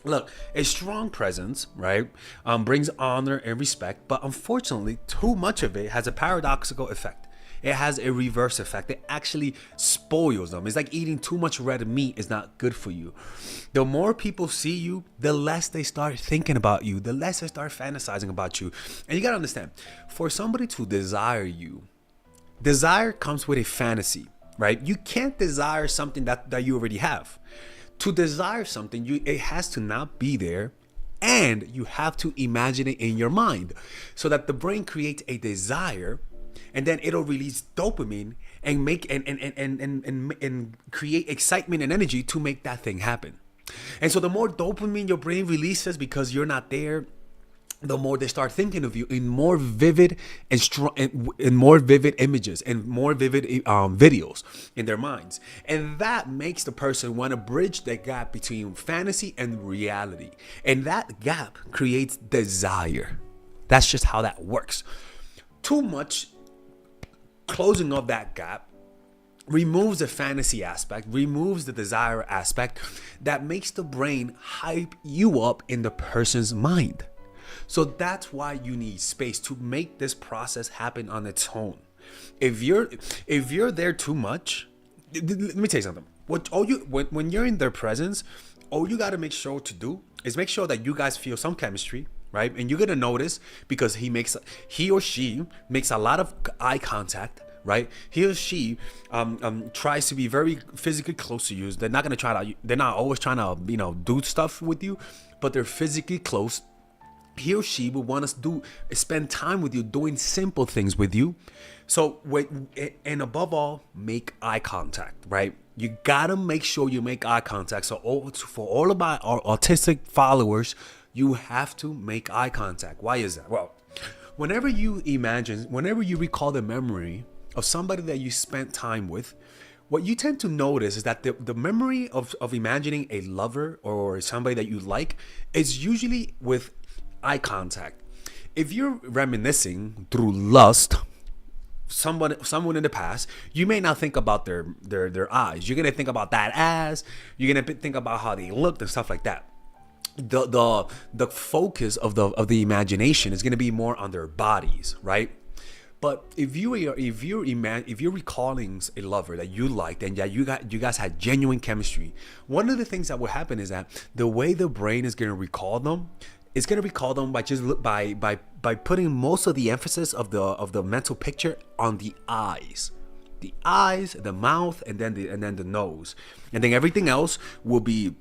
Look, a strong presence, right, brings honor and respect, but unfortunately, too much of it has a paradoxical effect. It has a reverse effect. It actually spoils them. It's like eating too much red meat is not good for you. The more people see you, the less they start thinking about you, the less they start fantasizing about you. And you gotta understand, for somebody to desire you, desire comes with a fantasy, right? You can't desire something that you already have. To desire something, it has to not be there, and you have to imagine it in your mind so that the brain creates a desire, and then it'll release dopamine and make and create excitement and energy to make that thing happen. And so the more dopamine your brain releases because you're not there, the more they start thinking of you in more vivid and strong, in more vivid images and more vivid videos in their minds, and that makes the person want to bridge the gap between fantasy and reality, and that gap creates desire. That's just how that works. Too much closing of that gap removes the fantasy aspect, removes the desire aspect that makes the brain hype you up in the person's mind. So that's why you need space to make this process happen on its own. If you're there too much, let me tell you something. When you're in their presence, all you got to make sure to do is make sure that you guys feel some chemistry, right? And you're gonna notice because he or she makes a lot of eye contact, right? He or she tries to be very physically close to you. They're not always trying to do stuff with you, but they're physically close. He or she will want us to spend time with you, doing simple things with you. So and above all, make eye contact, right? You gotta make sure you make eye contact. So for all of my autistic followers, you have to make eye contact. Why is that? Well, whenever you recall the memory of somebody that you spent time with, what you tend to notice is that the memory of imagining a lover or somebody that you like is usually with eye contact. If you're reminiscing through lust, someone in the past, you may not think about their eyes. You're gonna think about that ass. You're gonna think about how they looked and stuff like that. The focus of the imagination is gonna be more on their bodies, right? But if you're recalling a lover that you liked and that you guys had genuine chemistry, one of the things that will happen is that the way the brain is gonna recall them, it's gonna recall them by putting most of the emphasis of the mental picture on the eyes, the mouth, and then the nose, and then everything else will be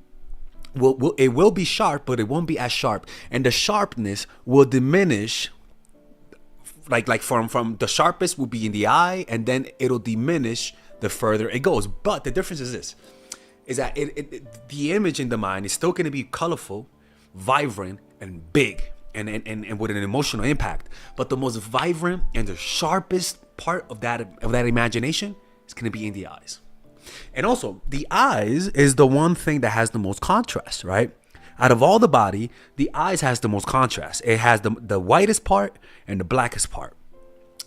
sharp, but it won't be as sharp, and the sharpness will diminish. Like from the sharpest will be in the eye, and then it'll diminish the further it goes. But the difference is this: is that the image in the mind is still gonna be colorful, vibrant, and big, and with an emotional impact. But the most vibrant and the sharpest part of that imagination is going to be in the eyes. And also, the eyes is the one thing that has the most contrast, right? Out of all the body, the eyes has the most contrast. It has the whitest part and the blackest part.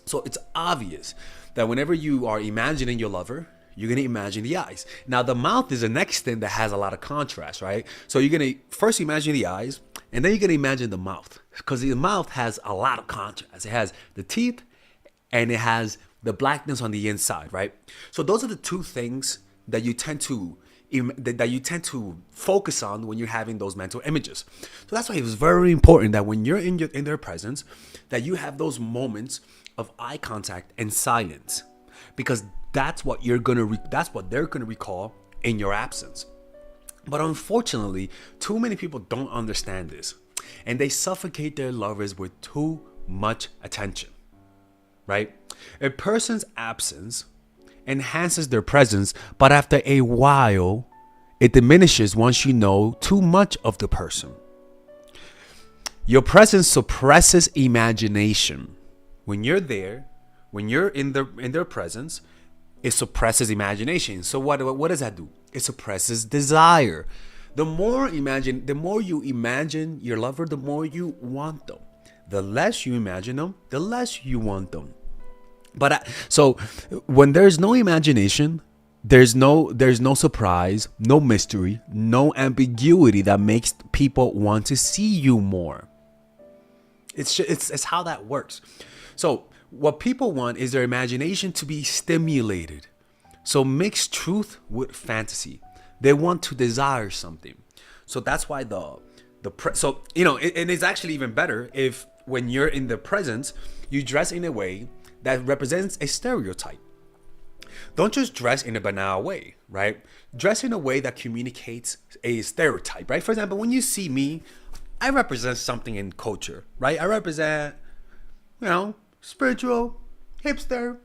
So it's obvious that whenever you are imagining your lover, you're going to imagine the eyes. Now, the mouth is the next thing that has a lot of contrast, right? So you're going to first imagine the eyes, and then you're going to imagine the mouth, because the mouth has a lot of contrast. It has the teeth, and it has the blackness on the inside, right? So those are the two things that you tend to focus on when you're having those mental images. So that's why it was very important that when you're in their presence, that you have those moments of eye contact and silence, because that's what they're gonna recall in your absence. But unfortunately, too many people don't understand this, and they suffocate their lovers with too much attention, right? A person's absence enhances their presence, but after a while, it diminishes once you know too much of the person. Your presence suppresses imagination. When you're there, when you're in their presence, it suppresses imagination. So what does that do? It suppresses desire. The more you imagine your lover, the more you want them. The less you imagine them, the less you want them. So when there's no imagination, there's no surprise, no mystery, no ambiguity that makes people want to see you more. It's how that works. So what people want is their imagination to be stimulated. So mix truth with fantasy. They want to desire something. So that's why so and it's actually even better if when you're in the presence, you dress in a way that represents a stereotype. Don't just dress in a banal way, right? Dress in a way that communicates a stereotype, right? For example, when you see me, I represent something in culture, right? I represent, spiritual, hipster,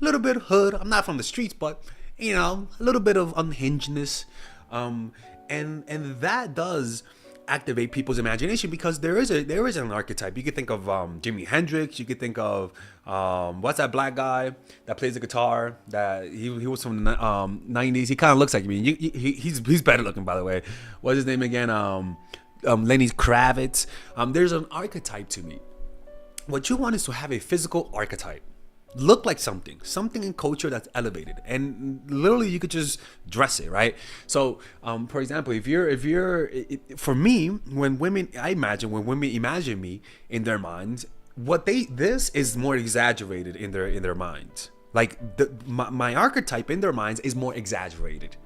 a little bit of hood. I'm not from the streets, but a little bit of unhingedness, and that does activate people's imagination because there is an archetype. You could think of Jimi Hendrix. You could think of what's that black guy that plays the guitar? That he was from the 90s. He kind of looks like me. He's better looking, by the way. What's his name again? Lenny Kravitz. There's an archetype to me. What you want is to have a physical archetype. Look like something in culture that's elevated, and literally you could just dress it, right? So for example, for me, when women imagine me in their minds, this is more exaggerated in their minds. Like my archetype in their minds is more exaggerated,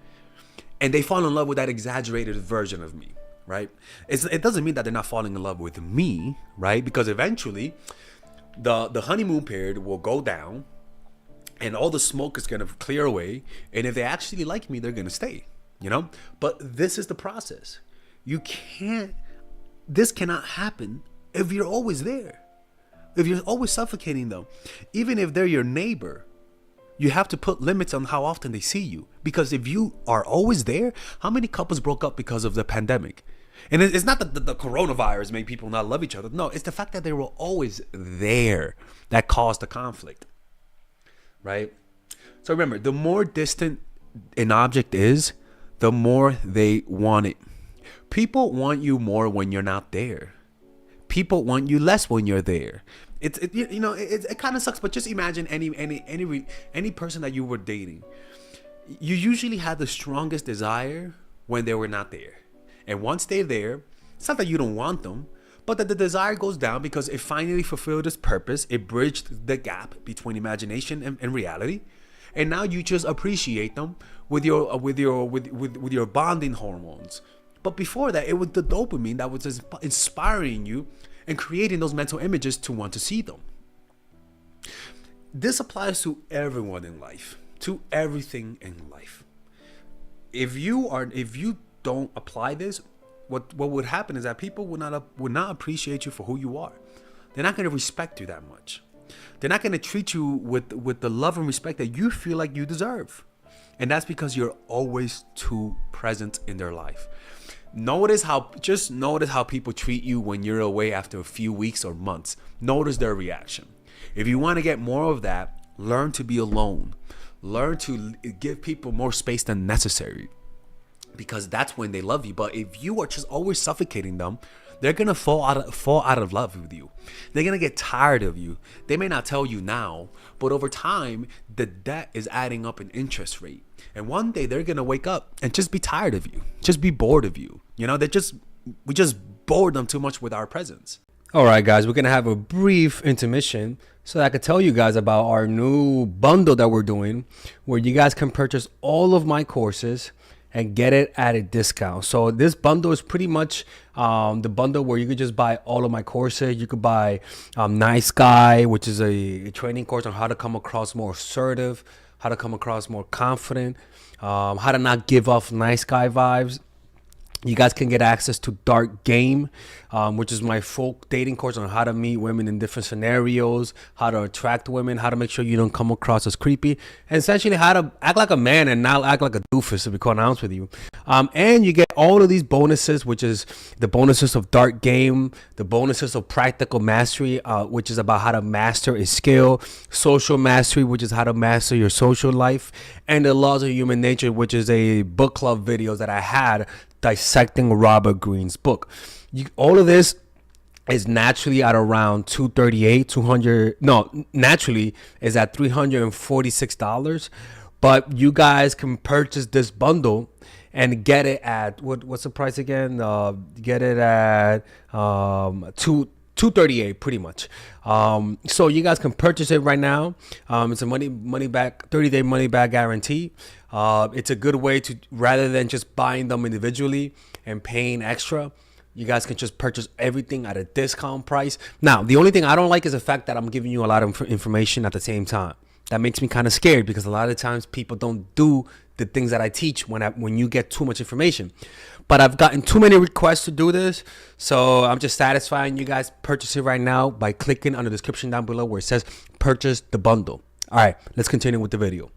and they fall in love with that exaggerated version of me, right? It doesn't mean that they're not falling in love with me, right? Because eventually the honeymoon period will go down and all the smoke is going to clear away, and if they actually like me, they're going to stay, but this is the process. This cannot happen if you're always there, if you're always suffocating them. Even if they're your neighbor, you have to put limits on how often they see you, because if you are always there, how many couples broke up because of the pandemic? And it's not that the coronavirus made people not love each other. No, it's the fact that they were always there that caused the conflict, right? So remember, the more distant an object is, the more they want it. People want you more when you're not there. People want you less when you're there. It kind of sucks, but just imagine any person that you were dating. You usually have the strongest desire when they were not there. And once they're there, it's not that you don't want them, but that the desire goes down because it finally fulfilled its purpose. It bridged the gap between imagination and reality. And now you just appreciate them with your bonding hormones. But before that, it was the dopamine that was inspiring you and creating those mental images to want to see them. This applies to everyone in life, to everything in life. If you don't apply this, what would happen is that people would not appreciate you for who you are. They're not going to respect you that much. They're not going to treat you with the love and respect that you feel like you deserve. And that's because you're always too present in their life. Notice how people treat you when you're away after a few weeks or months. Notice their reaction. If you want to get more of that, learn to be alone. Learn to give people more space than necessary, because that's when they love you. But if you are just always suffocating them, they're gonna fall out of love with you. They're gonna get tired of you. They may not tell you now, but over time, the debt is adding up in interest rate. And one day they're gonna wake up and just be tired of you, just be bored of you. We just bored them too much with our presence. All right, guys, we're gonna have a brief intermission so that I could tell you guys about our new bundle that we're doing, where you guys can purchase all of my courses and get it at a discount. So this bundle is pretty much the bundle where you could just buy all of my courses. You could buy Nice Guy, which is a training course on how to come across more assertive, how to come across more confident, how to not give off nice guy vibes. You guys can get access to Dark Game, which is my full dating course on how to meet women in different scenarios, how to attract women, how to make sure you don't come across as creepy, and essentially how to act like a man and not act like a doofus, to be quite honest with you. And you get all of these bonuses, which is the bonuses of Dark Game, the bonuses of Practical Mastery, which is about how to master a skill, Social Mastery, which is how to master your social life, and the Laws of Human Nature, which is a book club videos that I had dissecting Robert Greene's book. All of this is naturally at around naturally is at $346. But you guys can purchase this bundle and get it at what's the price again? Get it at 238 pretty much. So you guys can purchase it right now. It's a money back 30-day money back guarantee. It's a good way to, rather than just buying them individually and paying extra, you guys can just purchase everything at a discount price. Now, the only thing I don't like is the fact that I'm giving you a lot of information at the same time. That makes me kind of scared, because a lot of times people don't do the things that I teach when you get too much information. But I've gotten too many requests to do this, so I'm just satisfying you guys. Purchase it right now by clicking on the description down below where it says purchase the bundle. All right, let's continue with the video.